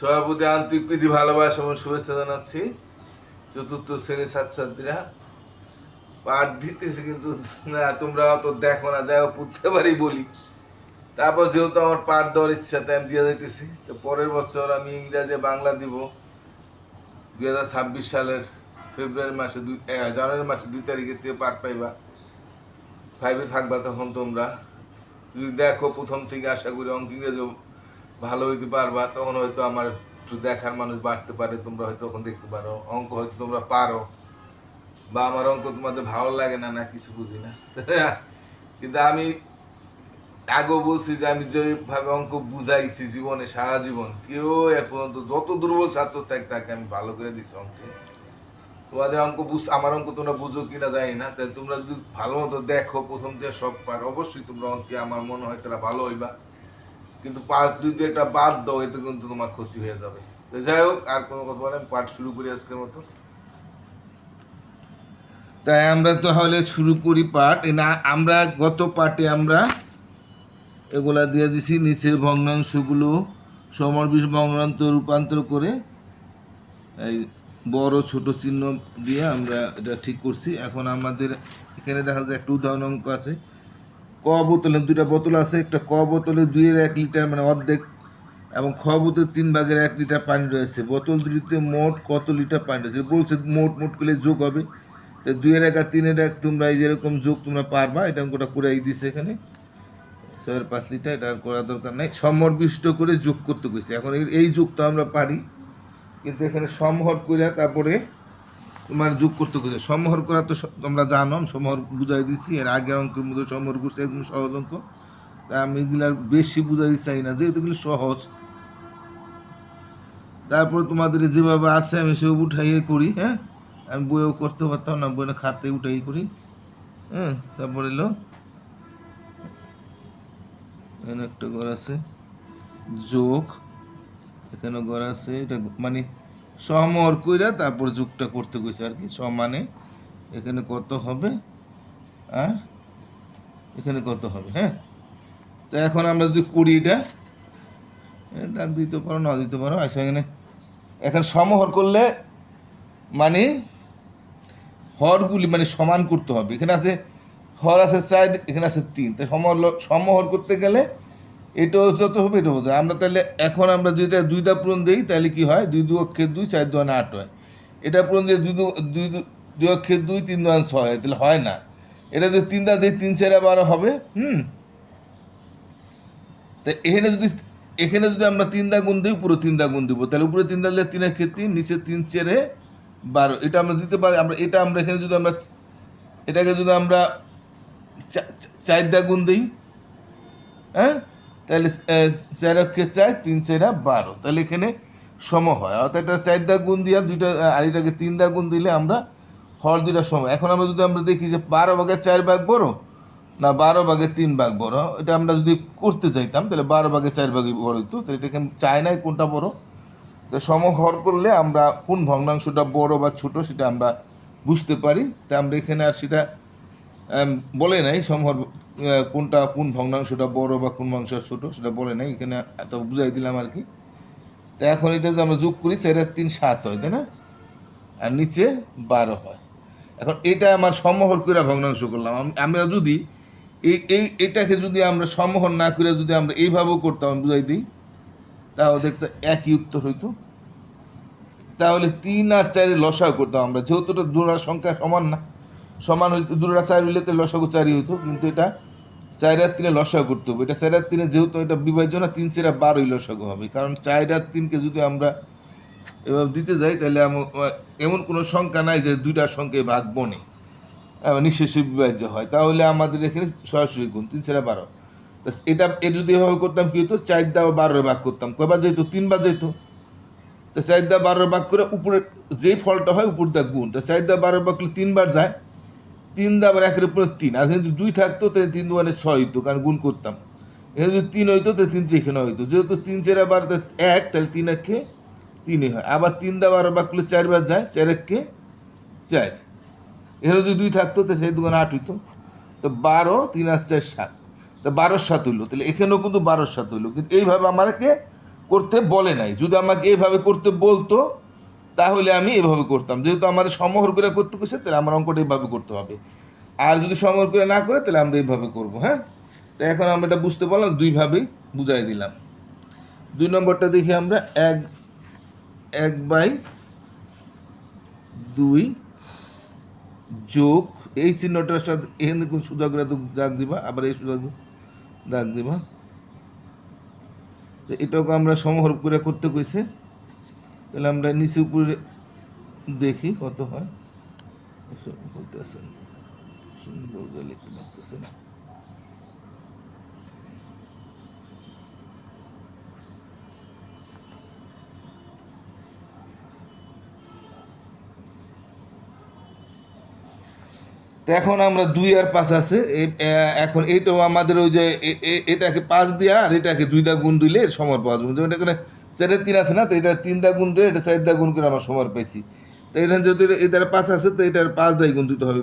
সবার প্রতি আন্তরিক প্রীতি ভালোবাসা এবং শুভেচ্ছা জানাচ্ছি। চতুর্থ শ্রেণীর ছাত্রছাত্রীরা পাঠ দিতেছে, কিন্তু না, তোমরা অত দেখো না, যাই হোক করতে পারি বলি। তারপর যেহেতু আমার পাঠ দেওয়ার ইচ্ছা, তাই আমি দিয়ে যাইতেছি। তো পরের বছর আমি ইংরাজি বাংলা দিব 2026 সালের ফেব্রুয়ারি মাসে জানুয়ারি মাসে 2 তারিখের থেকে পাঠ পাইবা। 5-এ থাকবা তখন তোমরা। যদি দেখো প্রথম থেকে, আশা করি অঙ্ক ইংরেজিও ভালো হইতে পারবা। তখন হয়তো আমার একটু দেখার মানুষ বাড়তে পারে, তোমরা হয়তো তখন দেখতে পারো, অঙ্ক হয়তো তোমরা পারো, বা আমার অঙ্ক তোমাদের ভালো লাগে না না কিছু বুঝি না। কিন্তু আমি আগেও বলছি যে আমি যেভাবে অঙ্ক বুঝাইছি জীবনে, সারা জীবন কেউ এ পর্যন্ত যত দুর্বল ছাত্র থাকে তাকে আমি ভালো করে দিচ্ছি অঙ্কে। তোমাদের অঙ্ক আমার অঙ্ক তোমরা বুঝো কিনা জানি না, তাই তোমরা যদি ভালো মতো দেখো প্রথম থেকে সব পার, অবশ্যই তোমরা অঙ্কে আমার মনে হয় তারা ভালো হইবা। কিন্তু পাঠ যদি একটা বাদ দাও, এতে কিন্তু তোমার ক্ষতি হয়ে যাবে। তো যাই হোক, আর কোনো কথা বলেন, পাঠ শুরু করি আজকের মতো। তাই আমরা তাহলে শুরু করি পাঠ। না, আমরা গত পাঠে আমরা এগুলা দিয়ে দিছি, নিচের ভগ্নাংশগুলো সমরবিষ ভগ্নাংশ রূপান্তর করে এই বড় ছোট চিহ্ন দিয়ে আমরা এটা ঠিক করছি। এখন আমাদের এখানে দেখা যায় একটা উদাহরণ অঙ্ক আছে। ক বোতলে 2টা বোতল আছে, একটা ক বোতলে 2-এর 1 লিটার মানে অর্ধেক, এবং খ বোতলে 3/1 লিটার পানি রয়েছে। বোতল দুটিতে মোট কত লিটার পানি রয়েছে বলছে। মোট মোট করলে যোগ হবে। তো 2-এর 1 আর 3-এর 1 তোমরা এই যেরকম যোগ তোমরা পারবা, এটা অঙ্কটা করে দিছে এখানে 6-5 লিটার। এটা আর করার দরকার নাই। সমরবিষ্ট করে যোগ করতে কইছে। এখন এই যোগটা আমরা পারি, কিন্তু এখানে সমহর করে তারপরে তোমার যোগ করতে কইছে। সমহর করা তো তোমরা জানো, সমহর বুঝাই দিছি এর আগের অঙ্কের মধ্যে। সমহর করছে একদম সহজ অঙ্ক, তাই আমি এগুলো আর বেশি বুঝাই চাই না, যেহেতু এগুলো সহজ। তারপরে তোমাদের যেভাবে আছে আমি সেভাবে উঠাইয়ে করি। হ্যাঁ, আমি বইও করতে পারতাম না, বইটা খাতে উঠাই করি। হ্যাঁ, তারপরে এলো এখানে একটা ঘর আছে যোগ, এখানে ঘর আছে, এটা মানে সমহর কইরা তারপর যোগটা করতে কইছে আর কি। সমানে এখানে কত হবে আর এখানে কত হবে। হ্যাঁ, তো এখন আমরা যদি করি এটা, দাগ দিতে পারো না দিতে পারো। আচ্ছা, এখানে এখন সমহর করলে মানে হরগুলি মানে সমান করতে হবে। এখানে আছে হর আছে 4, এখানে আছে 3, তাই সমহর করতে গেলে এটাও যত হবে এটাও হতো। আমরা তাহলে এখন আমরা যেটা 2 পূরণ দিই, তাহলে কি হয়? 2 অক্ষের 2, 4 2 8 হয়। এটা পূরণ দিয়ে 2 অক্ষের 2, 3 2 6 হয়, তাহলে হয় না। এটা যদি 3 দিই 3 4 12 হবে। তাই এখানে যদি আমরা 3 গুণ দিই, উপরে 3 গুণ দিব, তাহলে উপরে 3 দিলে 3 এর ক্ষেত্রে নিচে 3 4 12, এটা আমরা দিতে পারি। আমরা এখানে যদি আমরা এটাকে যদি আমরা 4 গুণ দিই, হ্যাঁ, তাহলে 4 অক্ষে 4, 3 4 12, তাহলে এখানে সম হয়। অর্থাৎ এটা 4 গুণ দিয়া দুইটা, আর এটাকে 3 গুণ দিলে আমরা হর দুইটা সম। এখন আমরা দেখি যে 12/4 ভাগ বড় না 12/3 ভাগ বড়, এটা আমরা যদি করতে চাইতাম তাহলে 12/4 ভাগই বড় হইতো। তো এটা এখানে চাই নাই কোনটা বড়। তো সমহর করলে আমরা কোন ভগ্নাংশটা বড় বা ছোট সেটা আমরা বুঝতে পারি। তা আমরা এখানে আর সেটা বলে নাই সমহর কোনটা কোন ভগ্নাংশটা বড় বা কোন ভগ্নাংশ ছোট সেটা বলে নাই, এখানে এত বুঝাই দিলাম আর কি। তো এখন এটা যদি আমরা যোগ করি 4 আর 3 7 হয়, তাই না? আর নিচে 12 হয়। এখন এটা আমার সমহর করে ভগ্নাংশ করলাম। আমরা যদি এটাকে যদি আমরা সমহর না করে যদি আমরা এইভাবেও করতাম, বুঝাই দিই, তাহলে দেখতে একই উত্তর হইতো। তাহলে 3 আর 4 লসাগু করতাম আমরা, যেহেতু এটা দুটার সংখ্যা সমান না, সমান হইতো 2 আর 4 হইলে তো লসাগু 4ই হইতো, কিন্তু এটা 4 আর 3 লসাগু করতে হবে। এটা 4 আর 3 যেহেতু এটা বিভাজ্য না, 3 4 12 লসাগু হবে। কারণ 4 আর 3কে যদি আমরা এভাবে দিতে যাই, তাহলে এমন কোনো সংখ্যা নাই যে দুইটার সংখ্যায় ভাগ বনে নিঃশেষে বিভাজ্য হয়। তাহলে আমাদের এখানে সরাসরি গুণ 3 4 12। এটা যদি এভাবে করতাম কি হতো? 4 দ্বারা 12 ভাগ করতাম, কয়বার যেত? 3 বার যেত। তো 4 দ্বারা 12 ভাগ করে উপরে যেই ফলটা হয় উপর দা গুণ। তো 4 দ্বারা 12 ভাগ করলে 3 বার যায়, 3 দ্বারা আবার 1-এর উপরে 3। আর যদি 2 থাকতো তাহলে 3 2 6 হইতো, কারণ গুণ করতাম। এখানে যদি 3 হইতো তাহলে 3 এখানে হইতো। যেহেতু 3 4 12 1, তাহলে 3 1 3 হয়। আবার 3 দ্বারা 12 ভাগ করলে 4 বার যায়, 4 1 4। এখানে যদি 2 থাকতো তাহলে সেই 2 8 হইতো। তো 12 3 আর 4 7, তো 12 7 হইলো। তাহলে এখানেও কিন্তু 12 7 হইলো। কিন্তু এইভাবে আমাকে করতে বলে নাই। যদি আমাকে এভাবে করতে বলতো তাহলে আমি এভাবে করতাম। যেহেতু আমার সমহর করে করতে গেছে, তাহলে আমার অঙ্কটা এইভাবে করতে হবে। আর যদি সমহর করে না করে, তাহলে আমরা এইভাবে করবো। হ্যাঁ, তো এখন আমরা এটা বুঝতে পারলাম, দুইভাবেই বুঝাই দিলাম। 2 নম্বরটা দেখি আমরা। 1/2 যোগ এই চিহ্নটার সাথে এখানে কোন সুদাগ্রা দাগ দিবা, আবার এই সুদাগ দাগ দিবা। তো এটাকে আমরা সমহর করে করতে কইছে, তাহলে আমরা নিচে উপরে দেখি কত হয়। হইতেছে না, সুন্দর করে লিখতে পারতেছে না। তো এখন আমরা 2 আর 5 আছে, এখন এইটাও আমাদের ওই যে এটাকে 5 দিয়া আর এটাকে 2 দা গুণ দিলে এর সমর পাওয়া যাবে। যেমন এখানে 4-3 আছে না, তো এটা 3 দা গুণ দিলে এটা 4 দা গুণ করে আমরা সমর পাইছি। তো এখানে যদি এটার 5 আছে, তো এটার 5 দাই গুণ দিতে হবে।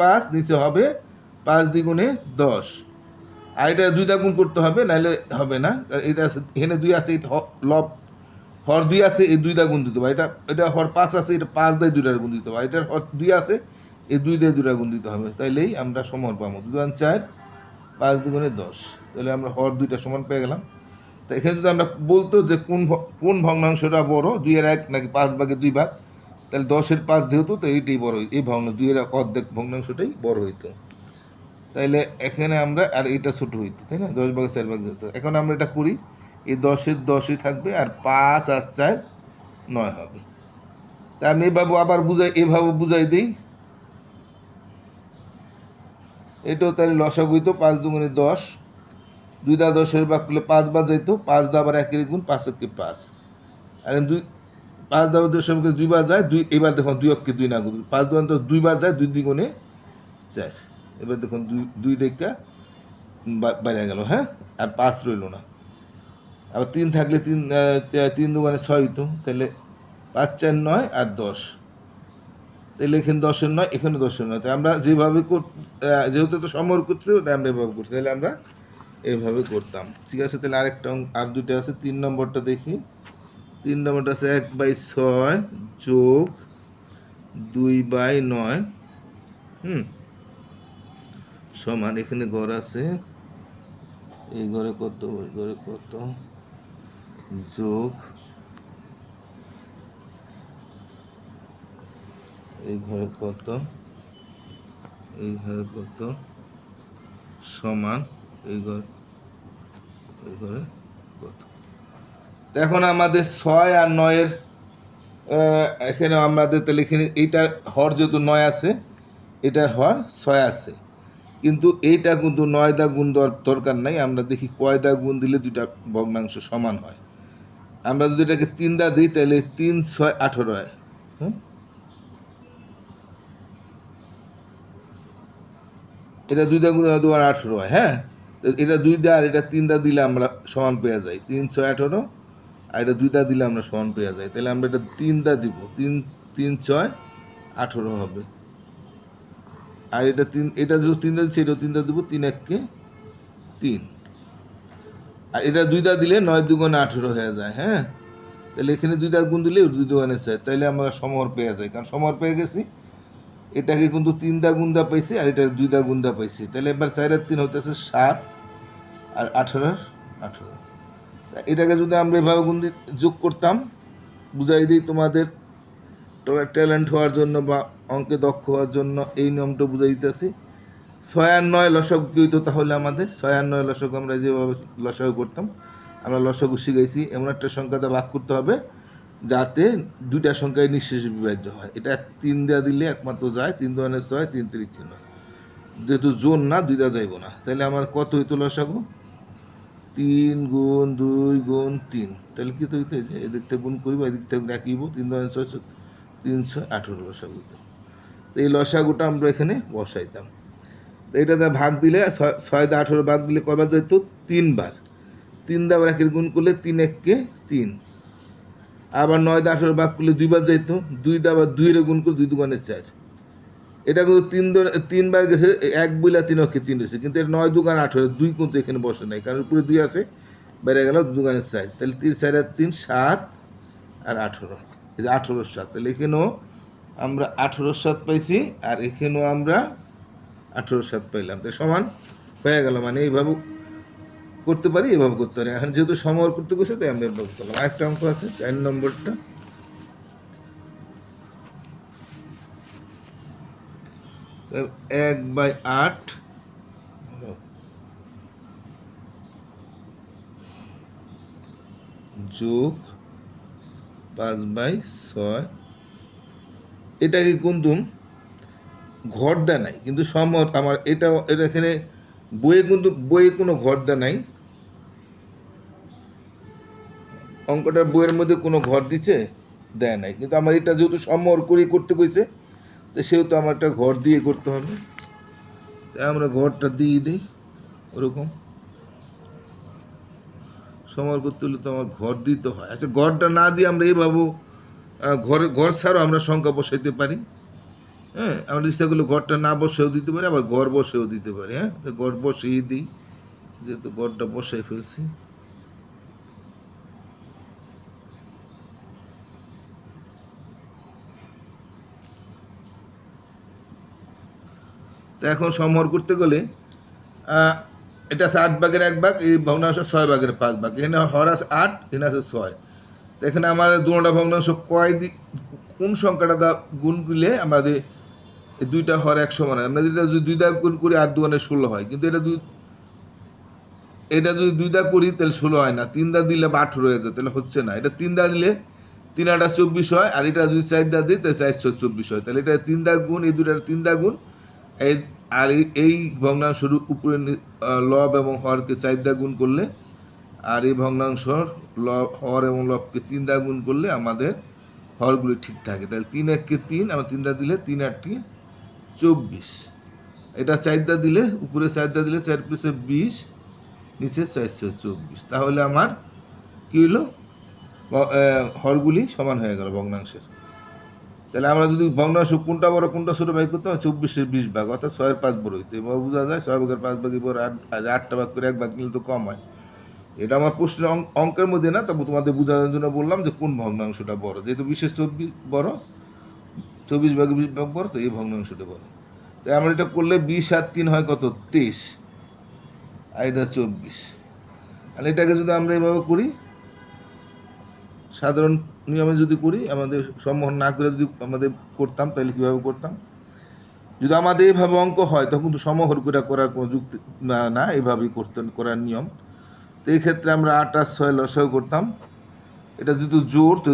5 নিচে হবে 5 দ্বিগুণে 10, আর এটা 2 দা গুণ করতে হবে, নাহলে হবে না। কারণ এটা আছে, এখানে 2 আছে, এটা লব হর 2 আছে, এই 2 দা গুণ দিতে হবে। এটা এটা হর 5 আছে, এটা 5 দাই 2 গুণ দিতে হবে। এটার হর 2 আছে, এই 2 দিয়ে 2 গুণ দিতে হবে, তাইলেই আমরা সমান পাবো। 2-4, 5 দ্বিগুণে 10, তাহলে আমরা হর 2টা সমান পেয়ে গেলাম। তো এখানে যদি আমরা বলতো যে কোন ভগ্নাংশটা বড়, 2-1 নাকি 5/2, তাহলে 10-এর 5 যেহেতু, তো এইটাই বড়, এই 2-এর অর্ধেক ভগ্নাংশটাই বড় হইতো। তাইলে এখানে আমরা, আর এটা ছোট হইতো, তাই না, 10/4 যেত। এখন আমরা এটা করি, এই 10-এর 10ই থাকবে, আর 5 আর 4 9 হবে। তা আমি এভাবে বুঝাই দিই। এটাও তাহলে লসাগু হইতো 5 দুগুণে 10, 2 দা 10-এর ভাগ করলে 5 বার যাইতো, 5 দা আবার 1-এর গুণ, 5-একে 5, আর 5 দা 10-এর ভাগ 2 বার যায়, 2 এবার দেখুন 2-কে 2 না গুণ, 5 দুগুণ তো 2 বার যায়, 2 দ্বিগুণে 4, এবার দেখুন 2 রেখা বাইরে গেল। হ্যাঁ, আর 5 রইল না। আবার 3 থাকলে 3 দুগুণে 6 হইতো, তাহলে 5-4 9 আর 10, তাহলে এখানে 10-এর 9, এখানে 10-এর 9। তাই আমরা যেভাবে যেহেতু তো সমর করতে, তাই আমরা এভাবে করছি, তাহলে আমরা এইভাবে করতাম। ঠিক আছে, তাহলে আরেকটা আর 2টা আছে। 3 নম্বরটা দেখি। 3 নম্বরটা আছে 1/6 যোগ 2/9 সমান, এখানে ঘর আছে, এই ঘরে কত, ওই ঘরে কত, যোগ এই ঘরে কত, এই ঘরে কত, সমান এই ঘরে কত। এখন আমাদের 6 আর 9-এর এখানে আমাদের, তাহলে এখানে এইটার হর যেহেতু 9 আছে, এটার হর 6 আছে, কিন্তু এইটা কিন্তু 9 দা গুণ দরকার নাই। আমরা দেখি কয় দা গুণ দিলে দুইটা ভগ্নাংশ সমান হয়। আমরা যদি এটাকে 3 দা দিই, তাহলে 3-6 18 হয়। হ্যাঁ, এটা 2 দা গুণ 2 আর 18 হয়। হ্যাঁ, এটা 2 দা আর এটা 3 দা দিলে আমরা সমান পেয়ে যাই, 3-6 18, আর এটা 2 দা দিলে আমরা সমান পেয়ে যাই। তাহলে আমরা এটা 3 দা দিব, 3-6 18 হবে। আর এটা যেহেতু 3 দা দিচ্ছি, এটাও 3 দা দেবো, 3-1-কে 3, আর এটা 2 দা দিলে 9 দুগুণে 18 হয়ে যায়। হ্যাঁ, তাহলে এখানে 2 দা গুণ দিলে 2 দুগুণে 4, তাহলে আমরা সমহর পেয়ে যাই, কারণ সমহর পেয়ে গেছি। এটাকে কিন্তু 3 দা গুণ দা পাইছি, আর এটা 2 দা গুণ দা পাইছি, তাহলে এবার 4 আর 3 হইতেছে 7, আর 18 এটাকে যদি আমরা এভাবে যোগ করতাম, বুঝাই দিই তোমাদের ট্যালেন্ট হওয়ার জন্য বা অঙ্কে দক্ষ হওয়ার জন্য, এই নিয়মটা বুঝাই দিতেছি। 6 আর 9 লসাগু কি হইতো, তাহলে আমাদের 6 আর 9 লসাগু আমরা যেভাবে লসাগু করতাম, আমরা লসাগু শিখাইছি, এমন একটা সংখ্যাতে ভাগ করতে হবে যাতে দুইটা সংখ্যায় নিঃশেষে বিভাজ্য হয়। এটা 3 দেওয়া দিলে একমাত্র যায়, 3-2 6, 3-3 9, যেহেতু জোন না, 2 দা যাইব না, তাহলে আমার কত হইতো লসাগু, 3 গুণ 2 গুণ 3, তাহলে কি তো হইতো, যে এদিক থেকে গুণ করিব, এদিক থেকে রাখিব, 3-2 6, 3-6 18 লসাগু হইতো। তো এই লসাগুটা আমরা এখানে বসাইতাম। তো এটাতে ভাগ দিলে 6 দা 18 ভাগ দিলে কয়বার যেত, 3 বার। 3 দা আবার 1-এর গুণ করলে 3-1-কে 3, আবার 9 দা 18 ভাগ করলে 2 বার যাইতো, 2 দা আবার 2-এর গুণ করলে 2 দুগুণে 4। এটা কিন্তু 3 বার গেছে, 1 বইলা 3-3 হয়েছে, কিন্তু এটা 9 দুগুণ 18, 2 কিন্তু এখানে বসে নাই, কারণ উপরে 2 আছে, বেড়ে গেল দুগানের 4, তাহলে 3 4 আর 3 7 আর 18, এই যে 18 7, তাহলে এখানেও আমরা 18 পাইছি আর এখানেও আমরা 18 পাইলাম, তাই সমান হয়ে গেল। মানে এইভাবে করতে পারি, এভাবে করতে পারি। এখন যেহেতু সমর করতে বসে তাই আমরা এভাবে করলাম। আরেকটা অঙ্ক আছে 4 নম্বরটা, এক বাই 8 যোগ 5/6, এটাকে কিন্তু ঘর দেয় নাই, কিন্তু সমর আমার এটা এখানে বইয়ে কোনো ঘর দেয় নাই, অঙ্কটার বইয়ের মধ্যে কোনো ঘর দিছে দেয় নাই, কিন্তু আমার এটা যেহেতু সমর করে করতে কইছে তো সেহেতু আমার একটা ঘর দিয়ে করতে হবে, তাই আমরা ঘরটা দিয়ে দিই। ওরকম সমর করতে হলে তো আমার ঘর দিতে হয়। আচ্ছা, ঘরটা না দিয়ে আমরা এইভাবে ঘর ছাড়াও আমরা সংখ্যা বসাইতে পারি। হ্যাঁ, আমরা ইচ্ছা করলে ঘরটা না বসেও দিতে পারি, আবার ঘর বসেও দিতে পারি। হ্যাঁ, তো ঘর বসিয়ে দিই, যেহেতু ঘরটা বসাই ফেলছি। তো এখন সমহর করতে গেলে এটা আছে 8 ভাগের 1 ভাগ, এই ভগ্নাংশ 6 ভাগের 5 ভাগ, এখানে হর আছে 8, এখানে আছে 6। তো এখানে আমাদের দুটা ভগ্নাংশ কোন সংখ্যাটা গুণ দিলে আমাদের এই দুইটা হর 1 সমান হয়। আমরা যেটা যদি 2 দা গুণ করি 8 2 16 হয়, কিন্তু এটা যদি 2 দা করি তাহলে 16 হয় না, 3 দা দিলে 18 হয়ে যায়, তাহলে হচ্ছে না। এটা 3 দা দিলে 3 8 24 হয়, আর এটা যদি 4 দা দিই তাহলে 4 24 হয়, তাহলে এটা 3 দা গুণ, এই দুটার 3 দা গুণ। এই আর এই ভগ্নাংশের উপরে লব এবং হরকে 4 দা গুণ করলে, আর এই ভগ্নাংশর হর এবং লবকে 3 দা গুণ করলে আমাদের হরগুলি ঠিক থাকে। তাহলে 3 1 3, আমরা 3 দা দিলে 3 8 24, এটা 4 দা দিলে উপরে 4 দা দিলে 4 + 20, নিচে 424। তাহলে আমার কী হলো, হরগুলি সমান হয়ে গেল ভগ্নাংশের। তাহলে আমরা যদি ভগ্নাংশ কোনটা বড় কোনটা ছোটো ভাগ করতে হয়, 24 20 ভাগ, অর্থাৎ 6 5 বড় হইতে এভাবে বোঝা যায়। 6 ভাগের 5 ভাগই বড়, আর 8টা ভাগ করে 1 ভাগ নিলে তো কম হয়। এটা আমার প্রশ্নের অঙ্কের মধ্যে না, তবে তোমাদের বোঝানোর জন্য বললাম যে কোন ভগ্নাংশটা বড়, যেহেতু বিশেষ 24 বড়, 24 ভাগে 20 ভাগ বড়, তো এই ভগ্নাংশটা বড়। তাই আমরা এটা করলে 20 আর 3 হয় কত, 23, আর এটা 24। আর এটাকে যদি আমরা এভাবে করি, সাধারণ নিয়মে যদি করি, আমাদের সম্মোহন না করে যদি আমাদের করতাম, তাহলে কীভাবে করতাম, যদি আমাদের এইভাবে অঙ্ক হয় তখন তো সমহর করে করার কোনো যুক্তি না, এইভাবেই করার নিয়ম। তো এই ক্ষেত্রে আমরা 8 আর 6 লসাগু করতাম। এটা যেহেতু জোর, তো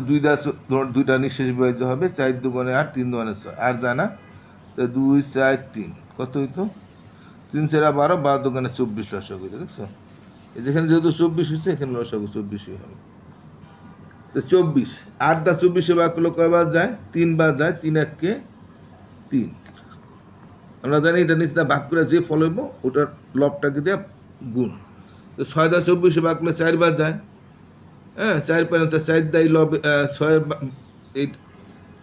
দুইটা নিঃশেষ বিভাজ্য হবে, 4 2 8, 3 2 6, আর জানা, তো 2 4 3 কত হইতো, 3 4 12, 12 2 24 লসাগু হইতো। দেখছো, যেখানে যেহেতু 24 হচ্ছে, এখানে লসাগু 24 হবে। তো 24, 8 দা 24 ভাগ করলে কয়বার যায়, 3 বার যায়, 3 1 3। আমরা জানি এটা নিচে ভাগ করে যে ফল হইব ওটার লবটাকে দিয়ে গুণ। তো 6 দা 24 ভাগ করলে 4 বার যায়, হ্যাঁ 4 পেলাম, তো 4 দাই লব 6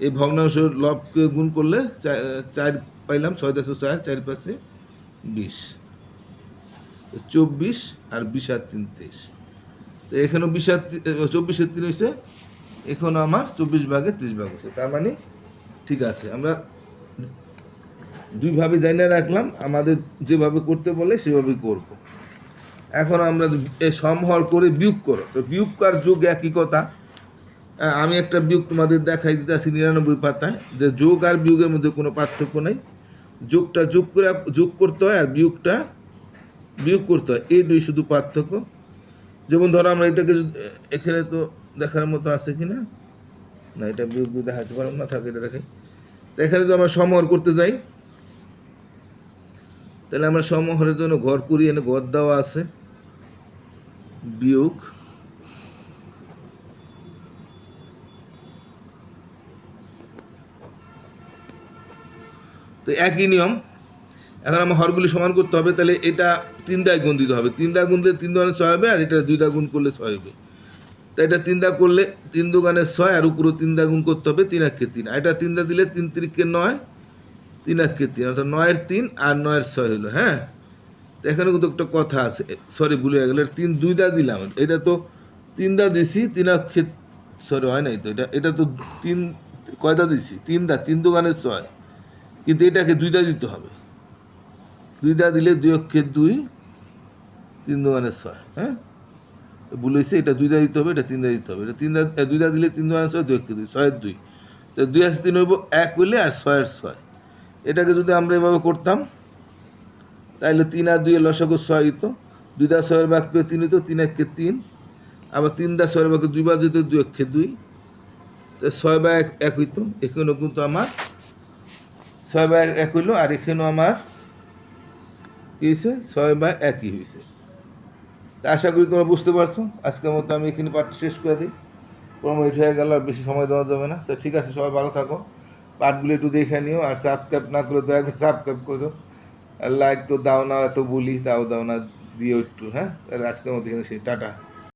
এই ভগ্নাংশ লবকে গুণ করলে 4 পাইলাম, 6 দা 4, 4 পাশে 20, 24 আর 20 আর 3 23। তো এখানেও 20 আর 24 আর 3 হয়েছে, এখানে আমার 24 ভাগে 30 ভাগ হচ্ছে। তার মানে ঠিক আছে, আমরা দুইভাবে জানিয়ে রাখলাম, আমাদের যেভাবে করতে বলে সেভাবেই করব। এখন আমরা সমহর করে বিয়োগ করো, তো বিয়োগ আর যোগ একই কথা। আমি একটা বিয়োগ তোমাদের দেখাই দিতে আছি 99 পাতায়, যে যোগ আর বিয়োগের মধ্যে কোনো পার্থক্য নেই। যোগটা যোগ করতে হয়, আর বিয়োগটা বিয়োগ করতে হয়, এই দুই শুধু পার্থক্য। যেমন ধরো আমরা এটাকে, এখানে তো দেখার মতো আছে কি না, না এটা বিয়োগ দেখাতে পারলাম না, থাকে এটা দেখাই। তো এখানে যদি আমরা সমহর করতে যাই, তাহলে আমরা সমহরের জন্য ঘর করি, এনে ঘর দেওয়া আছে, বিয়োগ, তো একই নিয়ম। এখন আমার হরগুলি সমান করতে হবে, তাহলে এটা 3 দায় গুণ দিতে হবে, 3 দা গুণ দিলে 3 2 6 হবে, আর এটা 2 দা গুণ করলে 6 হবে। তাই এটা 3 দা করলে 3 2 6, আর উপরেও 3 দা গুণ করতে হবে, 3 1 3, আর এটা 3 দা দিলে 3 3 9, 3 1 3, অর্থাৎ 9 এর 3 আর 9 এর 6 হলো। হ্যাঁ, তো এখানে কিন্তু একটা কথা আছে, সরি ভুলে গেল, তিন দুইটা দিলাম, এটা তো তিনটা দিছি, সরি হয় নাই তো, এটা এটা তো তিন, কয়টা দিছি, তিনটা, তিন দোকানে 6, কিন্তু এটাকে দুইটা দিতে হবে, দুইটা দিলে 2 অক্ষে 2, 3 দোকানে 6, হ্যাঁ ভুল হয়েছে, এটা দুইটা দিতে হবে, এটা তিনটা দিতে হবে, এটা তিনটা দুইটা দিলে 3 দোকানে 6, 2 অক্ষে 2, 6 2, তো 2 আছে 3 হইব 1 হইলে, আর 6 6, এটাকে যদি আমরা এভাবে করতাম তাহলে 3 আর 2 লসাগু 6 হইতো, 2টা 6 ভাগ করে 3 হইতো, 3 1 3, আবার 3টা 6 ভাগ 2 বার যেত, 2 1 2, তো 6 বা 1 হইতো, এখানেও কিন্তু আমার 6 বা 1 হইলো, আর এখানেও আমার কি হয়েছে, 6 বা 1ই হয়েছে। তা আশা করি তোমরা বুঝতে পারছো। আজকের মতো আমি এখানে পাঠ শেষ করে দিই, 15 মিনিট হয়ে গেল, আর বেশি সময় দেওয়া যাবে না। তো ঠিক আছে, সবাই ভালো থাকো, পাঠগুলো একটু দেখে নিও, আর সাবস্ক্রাইব না করে দয়া করে সাবস্ক্রাইব করো, আর লাইক তো দাও না, এত বলি, দাও দাও না, দিও একটু, হ্যাঁ। তাহলে আজকের মতো এখানে সেই টাটা।